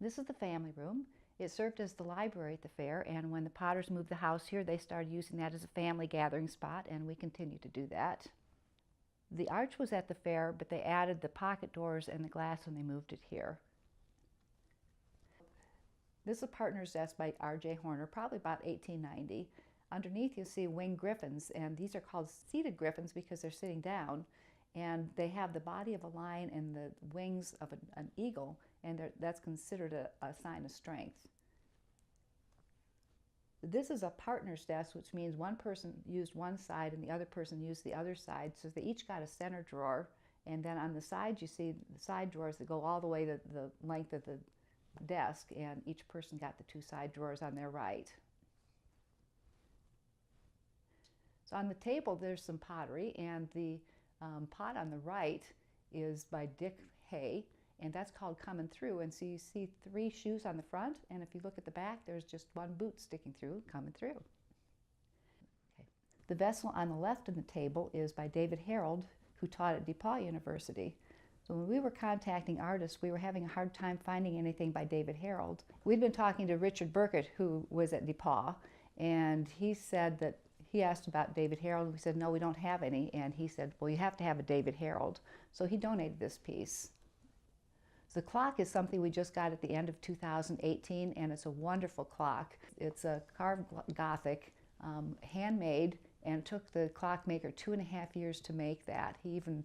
This is the family room. It served as the library at the fair, and when the Potters moved the house here, they started using that as a family gathering spot, and we continue to do that. The arch was at the fair, but they added the pocket doors and the glass when they moved it here. This is a partner's desk by R.J. Horner, probably about 1890. Underneath you'll see winged griffins, and these are called seated griffins because they're sitting down, and they have the body of a lion and the wings of an eagle, and that's considered a sign of strength. This is a partner's desk, which means one person used one side and the other person used the other side, so they each got a center drawer, and then on the sides you see the side drawers that go all the way to the length of the desk, and each person got the two side drawers on their right. So on the table there's some pottery, and the pot on the right is by Dick Hay, and that's called Coming Through. And so you see 3 shoes on the front, and if you look at the back, there's just 1 boot sticking through, coming through. Okay. The vessel on the left of the table is by David Harold, who taught at DePauw University. So when we were contacting artists, we were having a hard time finding anything by David Harold. We'd been talking to Richard Burkett, who was at DePauw, and he said that he asked about David Harold. We said, no, we don't have any. And he said, well, you have to have a David Harold. So he donated this piece. The clock is something we just got at the end of 2018, and it's a wonderful clock. It's a carved Gothic, handmade, and it took the clockmaker 2.5 years to make that. He even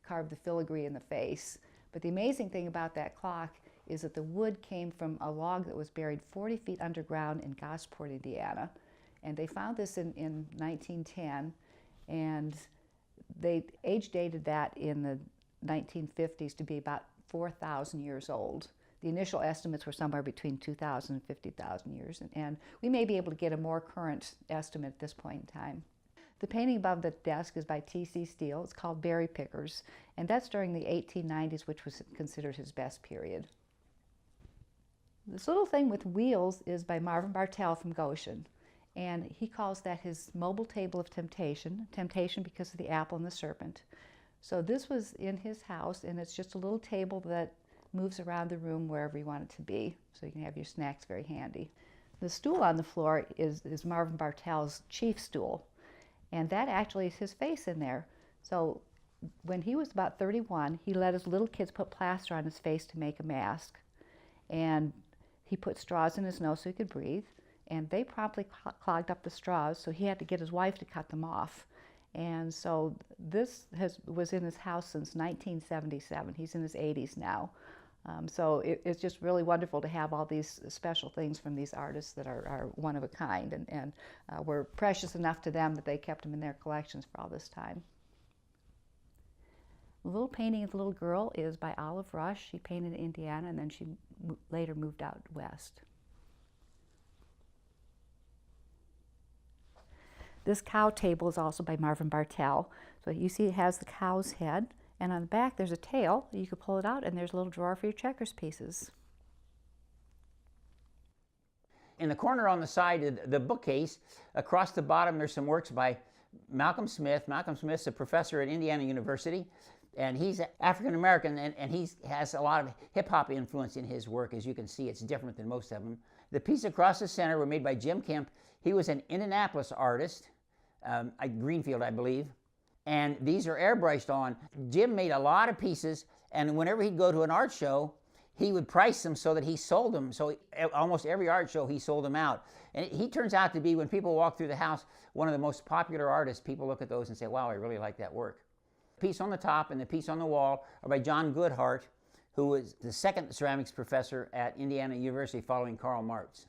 carved the filigree in the face. But the amazing thing about that clock is that the wood came from a log that was buried 40 feet underground in Gosport, Indiana. And they found this in 1910, and they age dated that in the 1950s to be about 4,000 years old. The initial estimates were somewhere between 2,000 and 50,000 years, and we may be able to get a more current estimate at this point in time. The painting above the desk is by T.C. Steele. It's called Berry Pickers, and that's during the 1890s, which was considered his best period. This little thing with wheels is by Marvin Bartell from Goshen, and he calls that his mobile table of temptation, temptation because of the apple and the serpent. So this was in his house, and it's just a little table that moves around the room wherever you want it to be, so you can have your snacks very handy. The stool on the floor is Marvin Bartell's chief stool, and that actually is his face in there. So when he was about 31, he let his little kids put plaster on his face to make a mask, and he put straws in his nose so he could breathe, and they promptly clogged up the straws, so he had to get his wife to cut them off. And so this was in his house since 1977. He's in his 80s now. So it's just really wonderful to have all these special things from these artists that are one of a kind, and were precious enough to them that they kept them in their collections for all this time. The little painting of the little girl is by Olive Rush. She painted in Indiana, and then she later moved out west. This cow table is also by Marvin Bartell. So you see it has the cow's head, and on the back there's a tail. You can pull it out, and there's a little drawer for your checkers pieces. In the corner on the side of the bookcase, across the bottom, there's some works by Malcolm Smith. Malcolm Smith's a professor at Indiana University, and he's African-American, and he has a lot of hip-hop influence in his work. As you can see, it's different than most of them. The piece across the center were made by Jim Kemp. He was an Indianapolis artist, Greenfield, I believe, and these are airbrushed on. Jim made a lot of pieces, and whenever he'd go to an art show, he would price them so that he sold them. So almost every art show, he sold them out. And he turns out to be, when people walk through the house, one of the most popular artists. People look at those and say, wow, I really like that work. The piece on the top and the piece on the wall are by John Goodhart, who was the second ceramics professor at Indiana University following Karl Marx.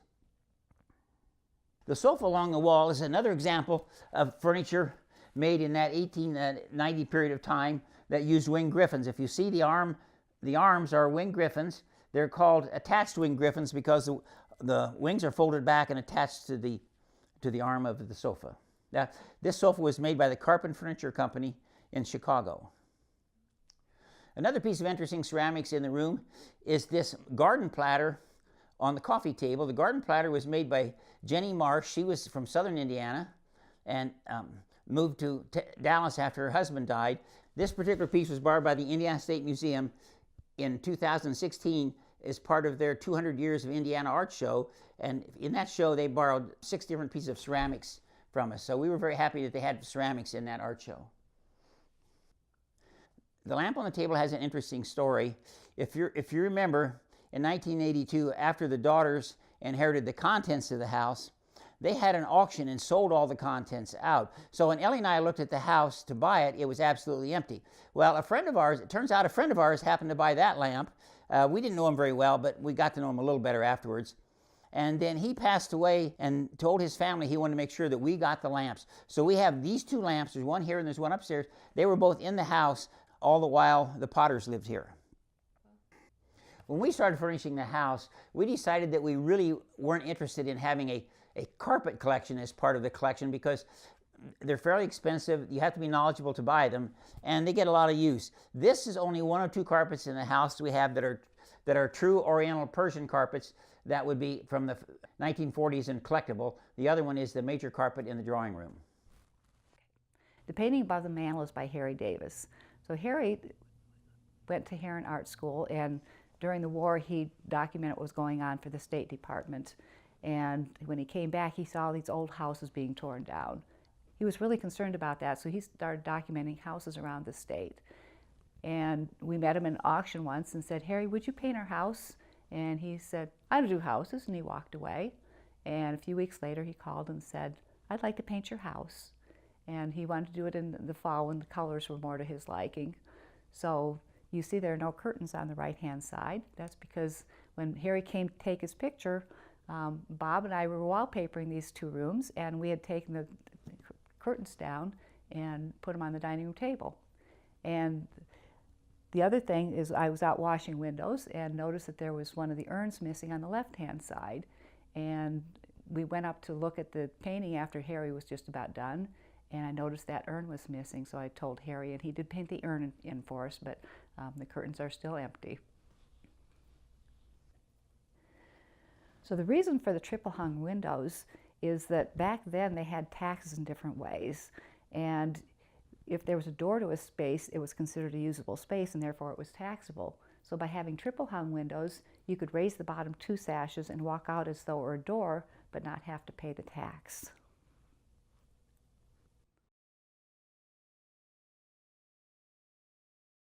The sofa along the wall is another example of furniture made in that 1890 period of time that used winged griffins. If you see the arms are winged griffins. They're called attached winged griffins because the wings are folded back and attached to the arm of the sofa. Now, this sofa was made by the Carpent Furniture Company in Chicago. Another piece of interesting ceramics in the room is this garden platter on the coffee table. The garden platter was made by Jenny Marsh. She was from southern Indiana and moved to Dallas after her husband died. This particular piece was borrowed by the Indiana State Museum in 2016 as part of their 200 Years of Indiana Art Show. And in that show, they borrowed 6 different pieces of ceramics from us. So we were very happy that they had ceramics in that art show. The lamp on the table has an interesting story. If you remember, in 1982, after the daughters inherited the contents of the house, they had an auction and sold all the contents out. So when Ellie and I looked at the house to buy it, it was absolutely empty. Well, it turns out a friend of ours happened to buy that lamp. We didn't know him very well, but we got to know him a little better afterwards. And then he passed away and told his family he wanted to make sure that we got the lamps. So we have these 2 lamps. There's one here and there's one upstairs. They were both in the house all the while the Potters lived here. When we started furnishing the house, we decided that we really weren't interested in having a carpet collection as part of the collection because they're fairly expensive. You have to be knowledgeable to buy them, and they get a lot of use. This is only 1 or 2 carpets in the house we have that are true Oriental Persian carpets that would be from the 1940s and collectible. The other one is the major carpet in the drawing room. The painting above the mantel is by Harry Davis. So Harry went to Heron Art School, and during the war he documented what was going on for the State Department. And when he came back, he saw these old houses being torn down. He was really concerned about that, so he started documenting houses around the state. And we met him in an auction once and said, "Harry, would you paint our house?" And he said, "I don't do houses," and he walked away. And a few weeks later he called and said, "I'd like to paint your house." And he wanted to do it in the fall when the colors were more to his liking. So you see there are no curtains on the right-hand side. That's because when Harry came to take his picture, Bob and I were wallpapering these 2 rooms, and we had taken the curtains down and put them on the dining room table. And the other thing is I was out washing windows and noticed that there was one of the urns missing on the left-hand side. And we went up to look at the painting after Harry was just about done, and I noticed that urn was missing, so I told Harry, and he did paint the urn in for us, but the curtains are still empty. So the reason for the triple hung windows is that back then they had taxes in different ways, and if there was a door to a space, it was considered a usable space, and therefore it was taxable. So by having triple hung windows, you could raise the bottom 2 sashes and walk out as though it were a door, but not have to pay the tax.